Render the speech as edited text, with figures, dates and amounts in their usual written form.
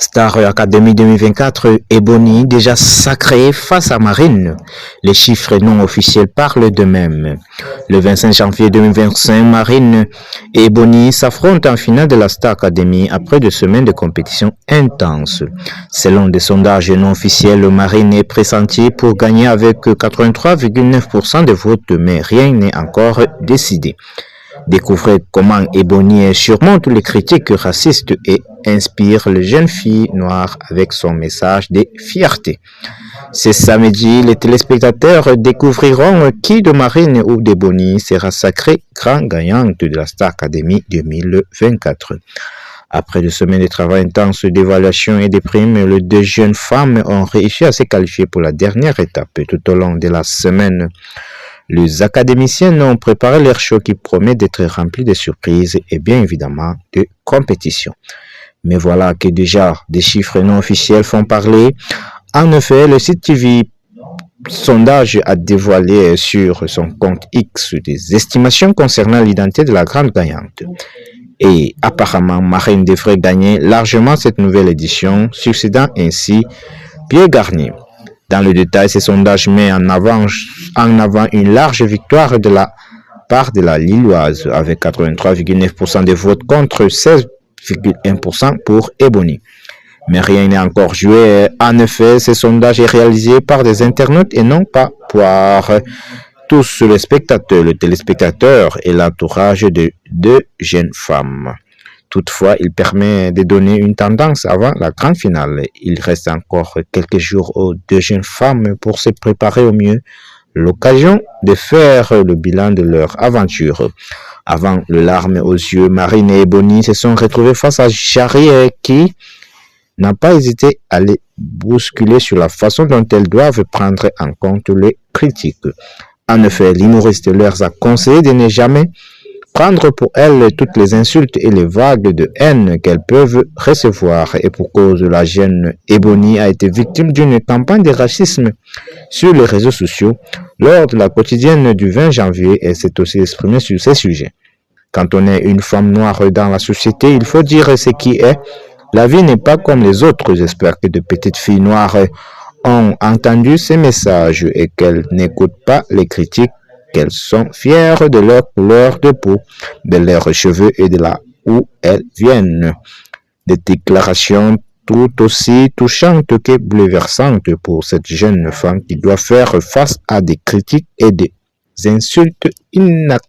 Star Academy 2024, Ebony déjà sacrée face à Marine. Les chiffres non officiels parlent d'eux-mêmes. Le 25 janvier 2025, Marine et Ebony s'affrontent en finale de la Star Academy après 2 semaines de compétition intense. Selon des sondages non officiels, Marine est pressentie pour gagner avec 83,9% des votes, mais rien n'est encore décidé. Découvrez comment Ebony surmonte les critiques racistes et inspire les jeunes filles noires avec son message de fierté. Ce samedi, les téléspectateurs découvriront qui de Marine ou d'Ebony sera sacrée grand gagnante de la Star Academy 2024. Après 2 semaines de travail intense, d'évaluation et de primes, les 2 jeunes femmes ont réussi à se qualifier pour la dernière étape. Tout au long de la semaine, les académiciens ont préparé leur show qui promet d'être rempli de surprises et bien évidemment de compétition. Mais voilà que déjà des chiffres non officiels font parler. En effet, le site TV Sondage a dévoilé sur son compte X des estimations concernant l'identité de la grande gagnante. Et apparemment, Marine devrait gagner largement cette nouvelle édition, succédant ainsi Pierre Garnier. Dans le détail, ce sondage met en avant une large victoire de la part de la Lilloise, avec 83,9% des votes contre 16,1% pour Ebony. Mais rien n'est encore joué. En effet, ce sondage est réalisé par des internautes et non pas par tous les spectateurs, le téléspectateur et l'entourage de 2 jeunes femmes. Toutefois, il permet de donner une tendance avant la grande finale. Il reste encore quelques jours aux 2 jeunes femmes pour se préparer au mieux. L'occasion de faire le bilan de leur aventure. Avant le larme aux yeux, Marine et Ebony se sont retrouvées face à Charrier qui n'a pas hésité à les bousculer sur la façon dont elles doivent prendre en compte les critiques. En effet, l'humoriste leur a conseillé de ne jamais prendre pour elles toutes les insultes et les vagues de haine qu'elles peuvent recevoir. Et pour cause, la jeune Ebony a été victime d'une campagne de racisme sur les réseaux sociaux. Lors de la quotidienne du 20 janvier, elle s'est aussi exprimée sur ces sujets. Quand on est une femme noire dans la société, il faut dire ce qui est. La vie n'est pas comme les autres. J'espère que de petites filles noires ont entendu ces messages et qu'elles n'écoutent pas les critiques, qu'elles sont fières de leur couleur de peau, de leurs cheveux et de là où elles viennent. Des déclarations tout aussi touchantes que bouleversantes pour cette jeune femme qui doit faire face à des critiques et des insultes inacceptables.